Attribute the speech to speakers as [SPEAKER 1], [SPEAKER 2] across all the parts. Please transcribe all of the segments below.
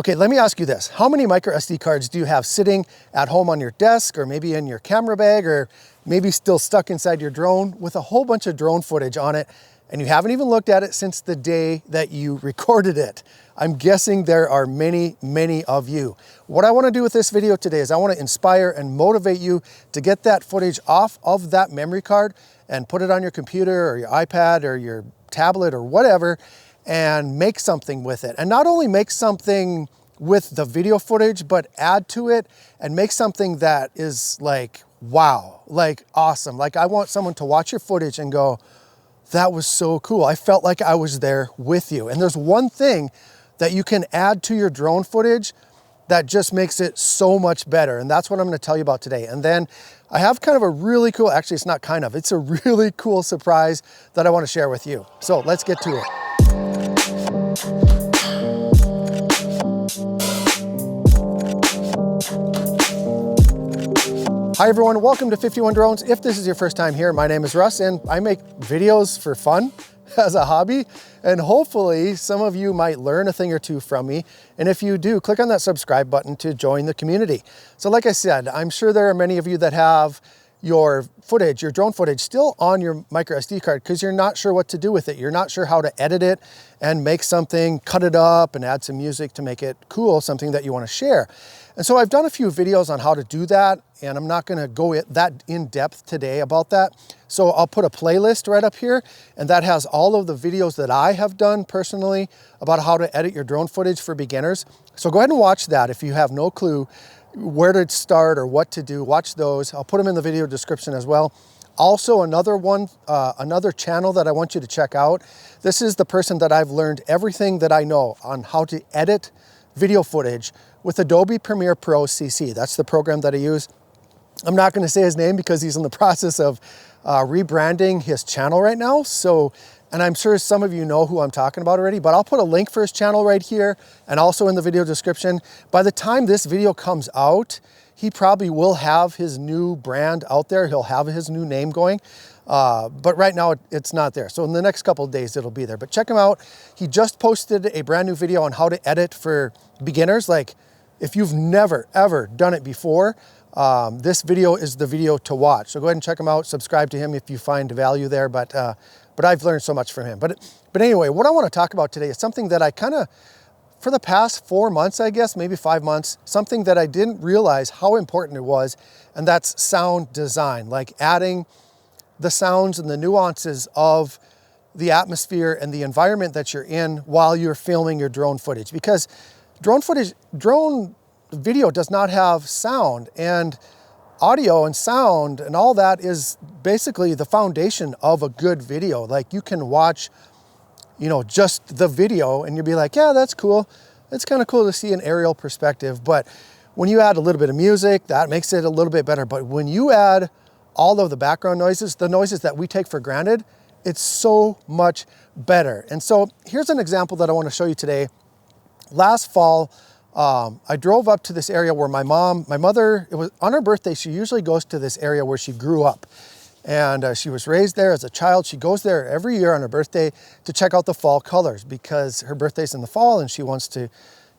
[SPEAKER 1] Okay, let me ask you this. How many micro SD cards do you have sitting at home on your desk, or maybe in your camera bag, or maybe still stuck inside your drone with a whole bunch of drone footage on it, and you haven't even looked at it since the day that you recorded it? I'm guessing there are many, many of you. What I want to do with this video today is I want to inspire and motivate you to get that footage off of that memory card and put it on your computer or your iPad or your tablet or whatever, and make something with it. And not only make something with the video footage, but add to it and make something that is like, wow, like awesome. Like I want someone to watch your footage and go, that was so cool. I felt like I was there with you. And there's one thing that you can add to your drone footage that just makes it so much better. And that's what I'm gonna tell you about today. And then I have kind of a really cool, actually it's not kind of, it's a really cool surprise that I wanna share with you. So let's get to it. Hi everyone, welcome to 51 Drones. If this is your first time here, my name is Russ and I make videos for fun as a hobby, and hopefully some of you might learn a thing or two from me. And if you do, click on that subscribe button to join the community. So like I said, I'm sure there are many of you that have your footage, your drone footage still on your micro SD card because you're not sure what to do with it. You're not sure how to edit it and make something, cut it up and add some music to make it cool, something that you want to share. And so I've done a few videos on how to do that, and I'm not going to go that in depth today about that. So I'll put a playlist right up here, and that has all of the videos that I have done personally about how to edit your drone footage for beginners. So go ahead and watch that if you have no clue where to start or what to do. Watch those. I'll put them in the video description as well. Also, another channel that I want you to check out. This is the person that I've learned everything that I know on how to edit video footage with Adobe Premiere Pro CC. That's the program that I use. I'm not going to say his name because he's in the process of rebranding his channel right now. So, and I'm sure some of you know who I'm talking about already, but I'll put a link for his channel right here and also in the video description. By the time this video comes out, he probably will have his new brand out there. He'll have his new name going. But right now it's not there. So in the next couple of days, it'll be there. But check him out. He just posted a brand new video on how to edit for beginners. Like if you've never, ever done it before, this video is the video to watch. So go ahead and check him out. Subscribe to him if you find value there. But I've learned so much from him. But anyway, what I want to talk about today is something that I kind of, for the past 4 months, I guess, maybe 5 months, something that I didn't realize how important it was, and that's sound design, like adding the sounds and the nuances of the atmosphere and the environment that you're in while you're filming your drone footage. Because drone video does not have sound, and audio and sound and all that is basically the foundation of a good video. Like you can watch, you know, just the video and you'll be like, yeah, that's cool. It's kind of cool to see an aerial perspective. But when you add a little bit of music, that makes it a little bit better. But when you add all of the background noises, the noises that we take for granted, it's so much better. And so here's an example that I want to show you today. Last fall, I drove up to this area where my mother, it was on her birthday, she usually goes to this area where she grew up. And she was raised there as a child. She goes there every year on her birthday to check out the fall colors because her birthday's in the fall and she wants to,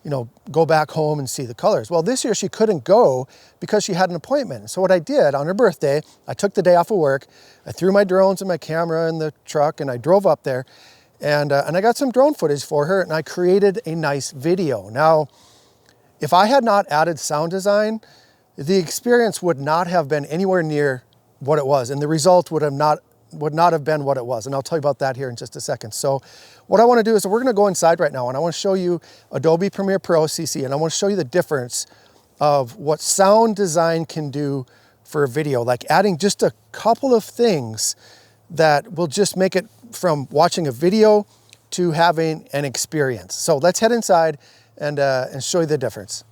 [SPEAKER 1] you know, go back home and see the colors. Well, this year she couldn't go because she had an appointment. So what I did on her birthday, I took the day off of work, I threw my drones and my camera in the truck and I drove up there and I got some drone footage for her and I created a nice video. Now, if I had not added sound design, the experience would not have been anywhere near what it was, and the result would not have been what it was. And I'll tell you about that here in just a second. So what I want to do is we're going to go inside right now and I want to show you Adobe Premiere Pro CC, and I want to show you the difference of what sound design can do for a video, like adding just a couple of things that will just make it from watching a video to having an experience. So let's head inside and show you the difference.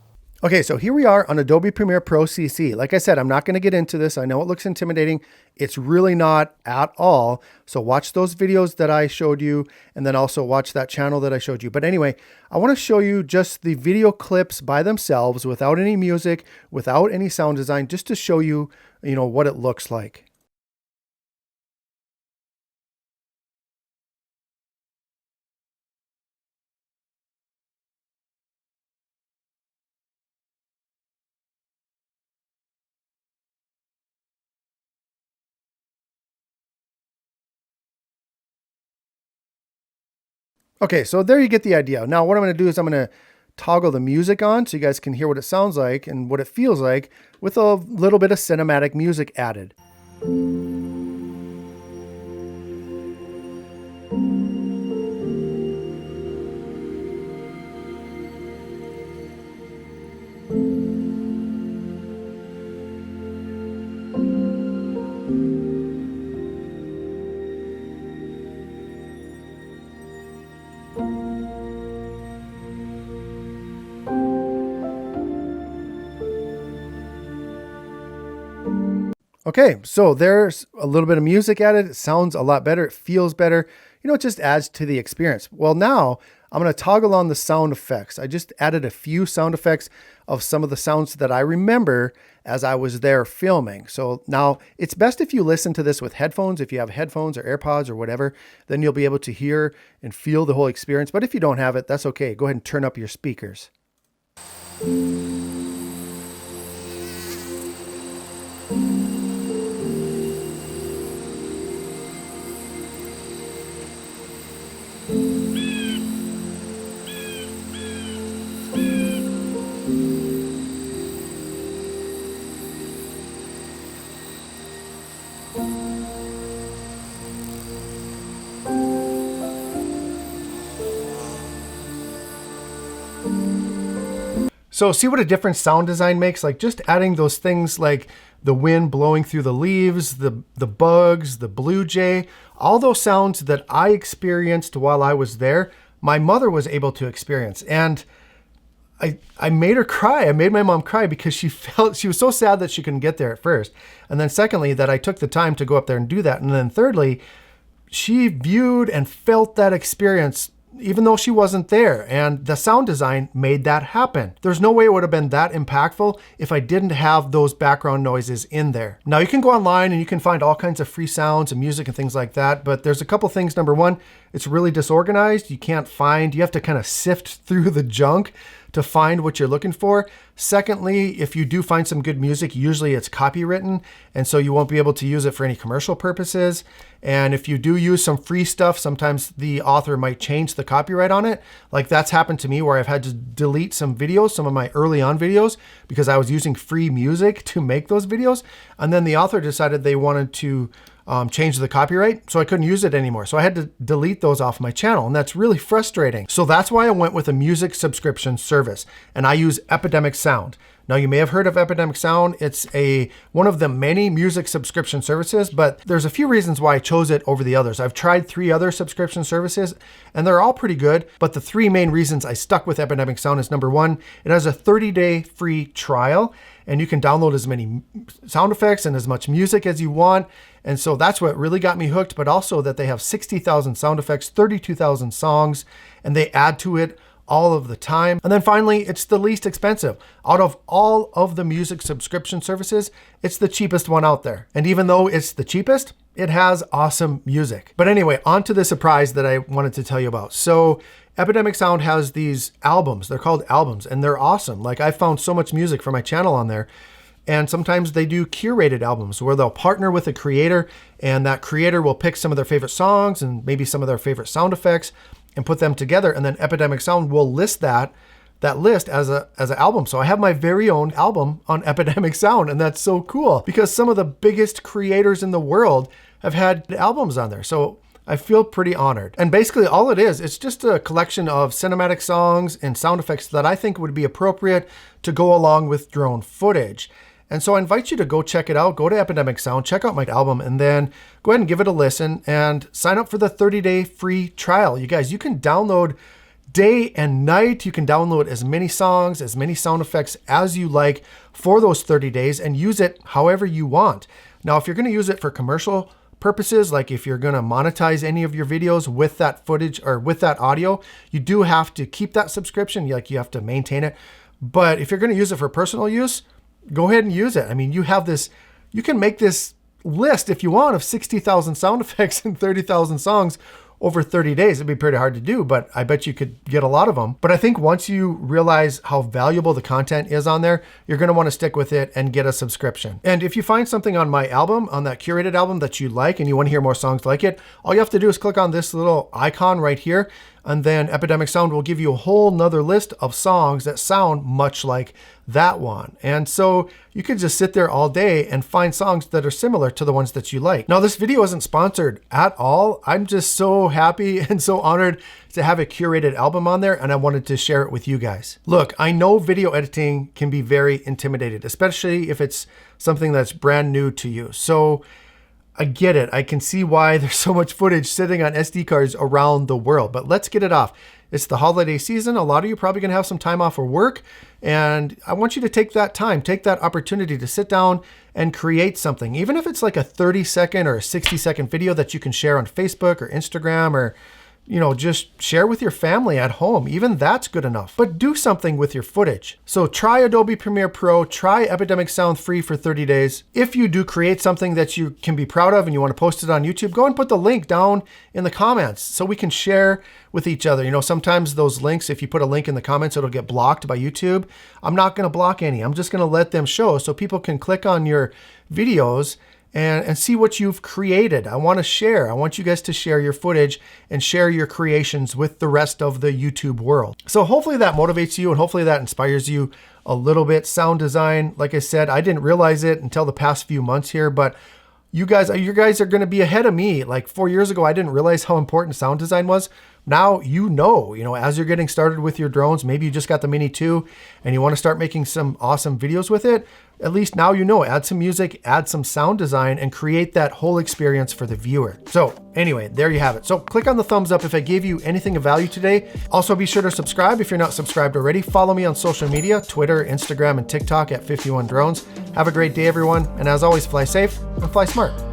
[SPEAKER 1] Okay, so here we are on Adobe Premiere Pro CC. Like I said, I'm not going to get into this. I know it looks intimidating. It's really not at all. So watch those videos that I showed you and then also watch that channel that I showed you. But anyway, I want to show you just the video clips by themselves without any music, without any sound design, just to show you, you know, what it looks like. Okay, so there you get the idea. Now what I'm going to do is I'm going to toggle the music on so you guys can hear what it sounds like and what it feels like with a little bit of cinematic music added. Okay, so there's a little bit of music added. It sounds a lot better. It feels better. You know, it just adds to the experience. Well, now I'm going to toggle on the sound effects. I just added a few sound effects of some of the sounds that I remember as I was there filming. So now it's best if you listen to this with headphones. If you have headphones or AirPods or whatever, then you'll be able to hear and feel the whole experience. But if you don't have it, that's okay. Go ahead and turn up your speakers. So see what a different sound design makes? Like just adding those things like the wind blowing through the leaves, the bugs, the blue jay, all those sounds that I experienced while I was there, my mother was able to experience. And I made her cry. I made my mom cry because she was so sad that she couldn't get there at first. And then secondly, that I took the time to go up there and do that. And then thirdly, she viewed and felt that experience even though she wasn't there, and the sound design made that happen. There's no way it would have been that impactful if I didn't have those background noises in there. Now you can go online and you can find all kinds of free sounds and music and things like that, but there's a couple things. Number one, it's really disorganized. You have to kind of sift through the junk to find what you're looking for. Secondly, if you do find some good music, usually it's copywritten, and so you won't be able to use it for any commercial purposes. And if you do use some free stuff, sometimes the author might change the copyright on it. Like that's happened to me where I've had to delete some videos, some of my early on videos, because I was using free music to make those videos. And then the author decided they wanted to change the copyright, so I couldn't use it anymore. So I had to delete those off my channel, and that's really frustrating. So that's why I went with a music subscription service, and I use Epidemic Sound. Now you may have heard of Epidemic Sound. It's one of the many music subscription services, but there's a few reasons why I chose it over the others. I've tried 3 other subscription services and they're all pretty good, but the 3 main reasons I stuck with Epidemic Sound is number 1, it has a 30-day free trial, and you can download as many sound effects and as much music as you want. And so that's what really got me hooked, but also that they have 60,000 sound effects, 32,000 songs, and they add to it all of the time. And then finally, it's the least expensive. Out of all of the music subscription services, it's the cheapest one out there. And even though it's the cheapest, it has awesome music. But anyway, on to the surprise that I wanted to tell you about. So Epidemic Sound has these albums. They're called albums, and they're awesome. Like I found so much music for my channel on there. And sometimes they do curated albums where they'll partner with a creator, and that creator will pick some of their favorite songs and maybe some of their favorite sound effects and put them together. And then Epidemic Sound will list that list as an album. So I have my very own album on Epidemic Sound, and that's so cool because some of the biggest creators in the world have had albums on there. So I feel pretty honored. And basically all it is, it's just a collection of cinematic songs and sound effects that I think would be appropriate to go along with drone footage. And so I invite you to go check it out. Go to Epidemic Sound, check out my album, and then go ahead and give it a listen and sign up for the 30-day free trial. You guys, you can download day and night. You can download as many songs, as many sound effects as you like for those 30 days and use it however you want. Now, if you're going to use it for commercial purposes, like if you're going to monetize any of your videos with that footage or with that audio, you do have to keep that subscription. Like you have to maintain it. But if you're going to use it for personal use, go ahead and use it. I mean, you can make this list if you want of 60,000 sound effects and 30,000 songs over 30 days. It'd be pretty hard to do, but I bet you could get a lot of them. But I think once you realize how valuable the content is on there, you're going to want to stick with it and get a subscription. And if you find something on my album, on that curated album that you like and you want to hear more songs like it, all you have to do is click on this little icon right here. And then Epidemic Sound will give you a whole nother list of songs that sound much like that one. And so you could just sit there all day and find songs that are similar to the ones that you like. Now, this video isn't sponsored at all. I'm just so happy and so honored to have a curated album on there, and I wanted to share it with you guys. Look, I know video editing can be very intimidating, especially if it's something that's brand new to you. So I get it. I can see why there's so much footage sitting on SD cards around the world, but let's get it off. It's the holiday season. A lot of you are probably going to have some time off for work, and I want you to take that time, take that opportunity to sit down and create something. Even if it's like a 30-second or a 60-second video that you can share on Facebook or Instagram, or just share with your family at home. Even that's good enough. But do something with your footage. So try Adobe Premiere Pro, try Epidemic Sound free for 30 days. If you do create something that you can be proud of and you want to post it on YouTube, go and put the link down in the comments so we can share with each other. Sometimes those links, if you put a link in the comments, it'll get blocked by YouTube. I'm not going to block any. I'm just going to let them show so people can click on your videos and see what you've created. I want to share. I want you guys to share your footage and share your creations with the rest of the YouTube world. So hopefully that motivates you and hopefully that inspires you a little bit. Sound design, like I said, I didn't realize it until the past few months here, but you guys are going to be ahead of me. Like 4 years ago, I didn't realize how important sound design was. Now as you're getting started with your drones, maybe you just got the Mini 2 and you want to start making some awesome videos with it. At least now add some music, add some sound design, and create that whole experience for the viewer. So anyway, there you have it. So click on the thumbs up if I gave you anything of value today. Also, be sure to subscribe if you're not subscribed already. Follow me on social media, Twitter, Instagram, and TikTok at 51drones. Have a great day, everyone. And as always, fly safe and fly smart.